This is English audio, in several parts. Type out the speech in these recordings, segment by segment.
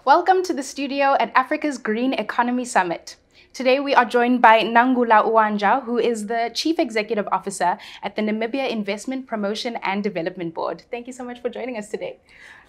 Welcome to the studio at Africa's Green Economy Summit. Today we are joined by Nangula Uaandja, who is the Chief Executive Officer at the Namibia Investment Promotion and Development Board. Thank you so much for joining us today.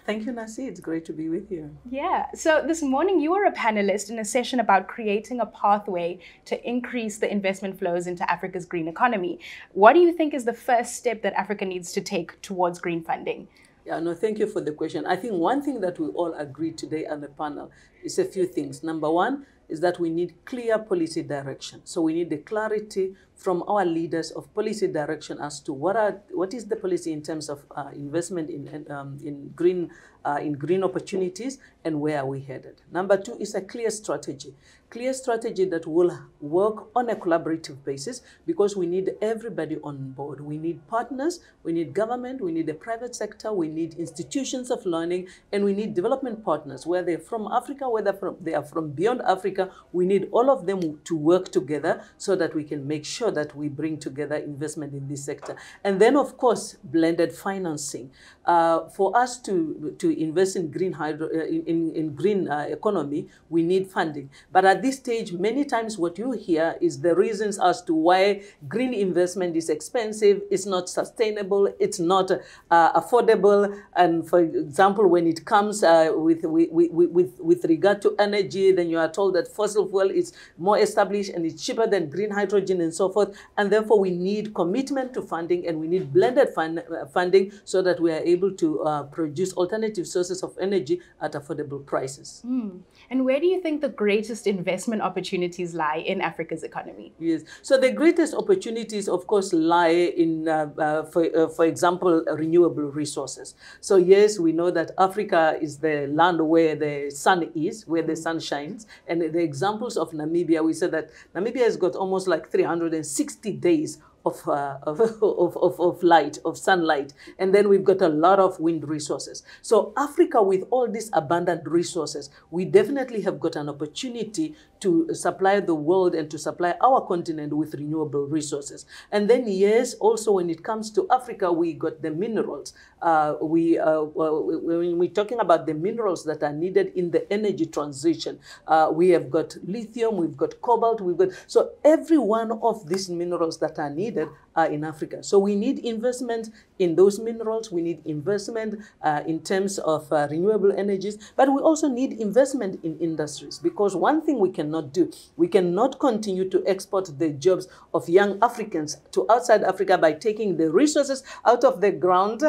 Thank you, Nasi. It's great to be with you. Yeah, so this morning you were a panelist in a session about creating a pathway to increase the investment flows into Africa's green economy. What do you think is the first step that Africa needs to take towards green funding? Yeah, no, thank you for the question. I think one thing that we all agree today on the panel is a few things. Number one is that we need clear policy direction. So we need the clarity from our leaders of policy direction as to what is the policy in terms of investment in green opportunities and where are we headed. Number two is a clear strategy that will work on a collaborative basis, because we need everybody on board. We need partners, we need government, we need the private sector, we need institutions of learning, and we need development partners, whether they're from Africa, whether they are from beyond Africa. We need all of them to work together so that we can make sure that we bring together investment in this sector. And then, of course, blended financing. For us to invest in green economy, we need funding. But at this stage, many times what you hear is the reasons as to why green investment is expensive, it's not sustainable, it's not affordable. And for example, when it comes with regard to energy, then you are told that fossil fuel is more established and it's cheaper than green hydrogen and so forth. And therefore, we need commitment to funding, and we need blended funding so that we are able to produce alternative sources of energy at affordable prices. And where do you think the greatest investment opportunities lie in Africa's economy? Yes, so the greatest opportunities, of course, lie in, for example, renewable resources. So yes, we know that Africa is the land where the sun is, where the sun shines. And the examples of Namibia, we said that Namibia has got almost like 360 days of light, of sunlight. And then we've got a lot of wind resources. So Africa, with all these abundant resources, we definitely have got an opportunity to supply the world and to supply our continent with renewable resources. And then, yes, also when it comes to Africa, we got the minerals. When we're talking about the minerals that are needed in the energy transition, we have got lithium, we've got cobalt, so every one of these minerals that are needed are in Africa. So we need investment in those minerals. We need investment in terms of renewable energies, but we also need investment in industries, because one thing we cannot do, we cannot continue to export the jobs of young Africans to outside Africa by taking the resources out of the ground,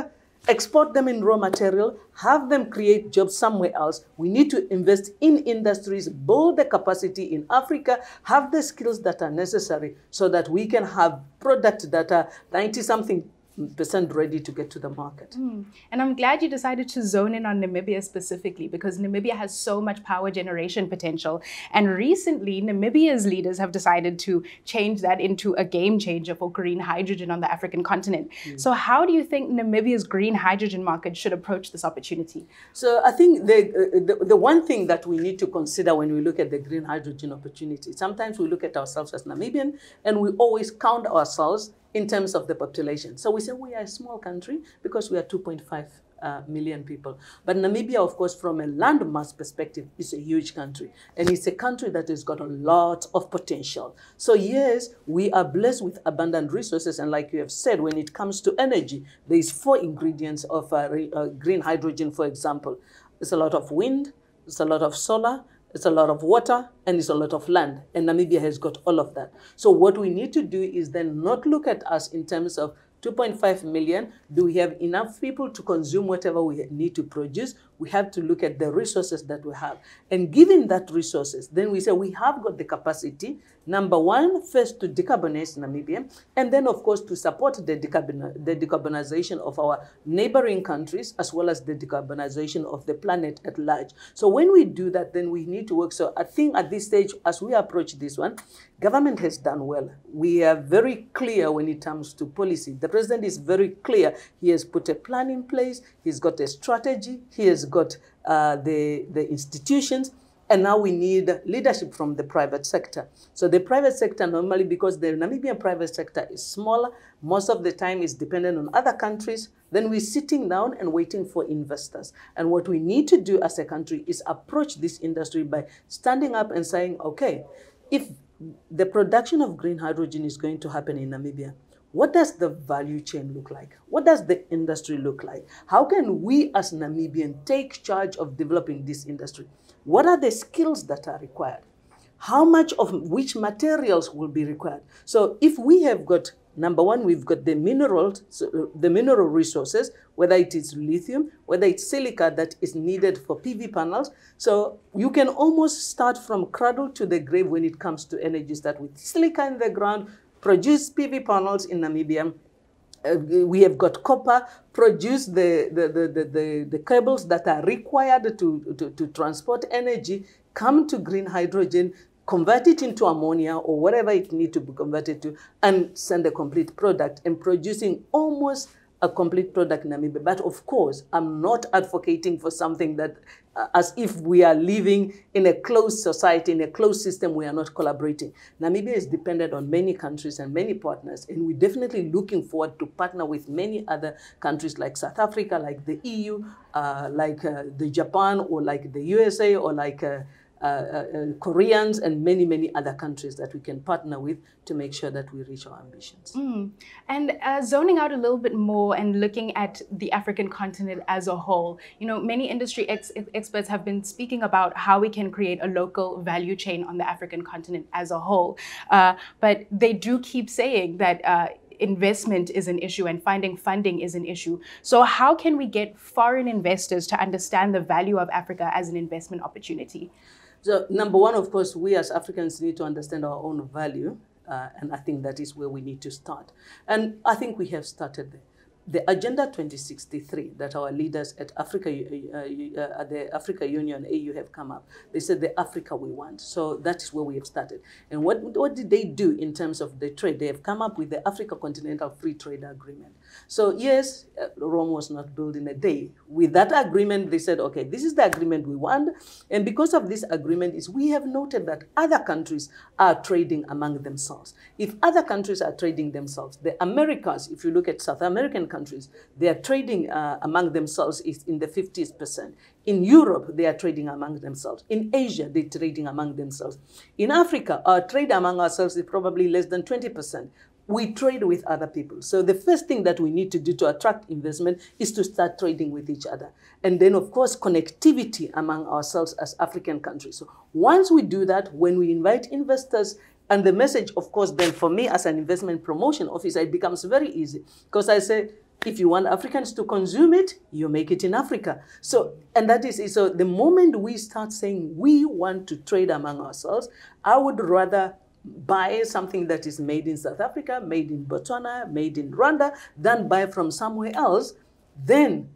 export them in raw material, have them create jobs somewhere else. We need to invest in industries, build the capacity in Africa, have the skills that are necessary so that we can have products that are 90-something% ready to get to the market. And I'm glad you decided to zone in on Namibia specifically, because Namibia has so much power generation potential. And recently, Namibia's leaders have decided to change that into a game changer for green hydrogen on the African continent. So how do you think Namibia's green hydrogen market should approach this opportunity? So I think the one thing that we need to consider when we look at the green hydrogen opportunity, sometimes we look at ourselves as Namibian and we always count ourselves in terms of the population. So we say we are a small country because we are 2.5 million people. But Namibia, of course, from a landmass perspective, is a huge country. And it's a country that has got a lot of potential. So yes, we are blessed with abundant resources. And like you have said, when it comes to energy, there is 4 ingredients of green hydrogen, for example. There's a lot of wind, there's a lot of solar, it's a lot of water, and it's a lot of land. And Namibia has got all of that. So what we need to do is then not look at us in terms of 2.5 million. Do we have enough people to consume whatever we need to produce? We have to look at the resources that we have. And given that resources, then we say we have got the capacity, number one, first to decarbonize Namibia, and then, of course, to support the decarbonization of our neighboring countries, as well as the decarbonization of the planet at large. So when we do that, then we need to work. So I think at this stage, as we approach this one, government has done well. We are very clear when it comes to policy. The president is very clear. He has put a plan in place. He's got a strategy. He has got the institutions. And now we need leadership from the private sector. So the private sector normally, because the Namibian private sector is smaller, most of the time is dependent on other countries, then we're sitting down and waiting for investors. And what we need to do as a country is approach this industry by standing up and saying, okay, if the production of green hydrogen is going to happen in Namibia, what does the value chain look like? What does the industry look like? How can we as Namibians take charge of developing this industry? What are the skills that are required? How much of which materials will be required? So if we have got, number one, we've got the minerals, the mineral resources, whether it is lithium, whether it's silica that is needed for PV panels. So you can almost start from cradle to the grave when it comes to energy. Start with silica in the ground, produce PV panels in Namibia. We have got copper, produce the cables that are required to transport energy, come to green hydrogen, convert it into ammonia or whatever it needs to be converted to, and send a complete product, and producing almost a complete product in Namibia. But of course, I'm not advocating for something that, as if we are living in a closed society, in a closed system, we are not collaborating. Namibia is dependent on many countries and many partners, and we're definitely looking forward to partner with many other countries like South Africa, like the EU, like the Japan, or like the USA, or like Koreans, and many, many other countries that we can partner with to make sure that we reach our ambitions. And zoning out a little bit more and looking at the African continent as a whole, you know, many industry experts have been speaking about how we can create a local value chain on the African continent as a whole. But they do keep saying that investment is an issue and finding funding is an issue. So how can we get foreign investors to understand the value of Africa as an investment opportunity? So number one, of course, we as Africans need to understand our own value. And I think that is where we need to start. And I think we have started there. The Agenda 2063 that our leaders at the Africa Union, AU, have come up, they said the Africa we want. So that is where we have started. And what did they do in terms of the trade? They have come up with the Africa Continental Free Trade Agreement. So yes, Rome was not built in a day. With that agreement, they said, okay, this is the agreement we want. And because of this agreement, we have noted that other countries are trading among themselves. If other countries are trading themselves, the Americas, if you look at South American countries, they are trading among themselves is in the 50%. In Europe, they are trading among themselves. In Asia, they're trading among themselves. In Africa, our trade among ourselves is probably less than 20%. We trade with other people. So the first thing that we need to do to attract investment is to start trading with each other. And then, of course, connectivity among ourselves as African countries. So once we do that, when we invite investors, and the message, of course, then for me as an investment promotion officer, it becomes very easy. Because I say, if you want Africans to consume it, you make it in Africa. So, and that is, so the moment we start saying we want to trade among ourselves, I would rather buy something that is made in South Africa, made in Botswana, made in Rwanda, than buy from somewhere else. Then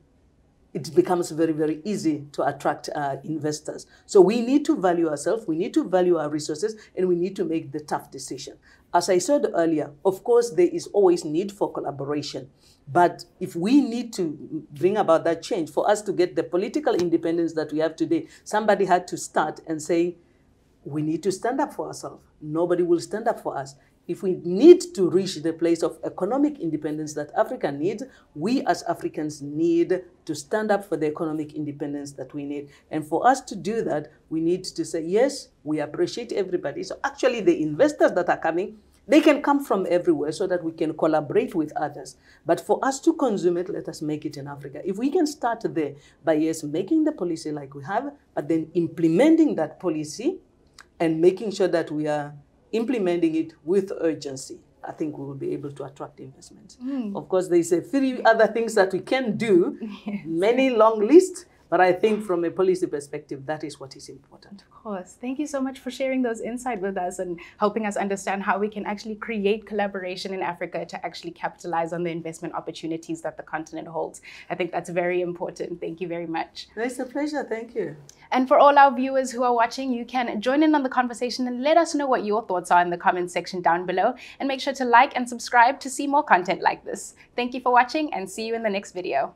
it becomes very, very easy to attract investors. So we need to value ourselves, we need to value our resources, and we need to make the tough decision. As I said earlier, of course, there is always need for collaboration. But if we need to bring about that change, for us to get the political independence that we have today, somebody had to start and say, we need to stand up for ourselves. Nobody will stand up for us. If we need to reach the place of economic independence that Africa needs, we as Africans need to stand up for the economic independence that we need. And for us to do that, we need to say, yes, we appreciate everybody. So actually the investors that are coming, they can come from everywhere so that we can collaborate with others. But for us to consume it, let us make it in Africa. If we can start there by, yes, making the policy like we have, but then implementing that policy and making sure that we are implementing it with urgency, I think we will be able to attract investments. Of course, there's a few other things that we can do, yes, many long lists, but I think from a policy perspective, that is what is important. Of course. Thank you so much for sharing those insights with us and helping us understand how we can actually create collaboration in Africa to actually capitalize on the investment opportunities that the continent holds. I think that's very important. Thank you very much. It's a pleasure. Thank you. And for all our viewers who are watching, you can join in on the conversation and let us know what your thoughts are in the comment section down below. And make sure to like and subscribe to see more content like this. Thank you for watching and see you in the next video.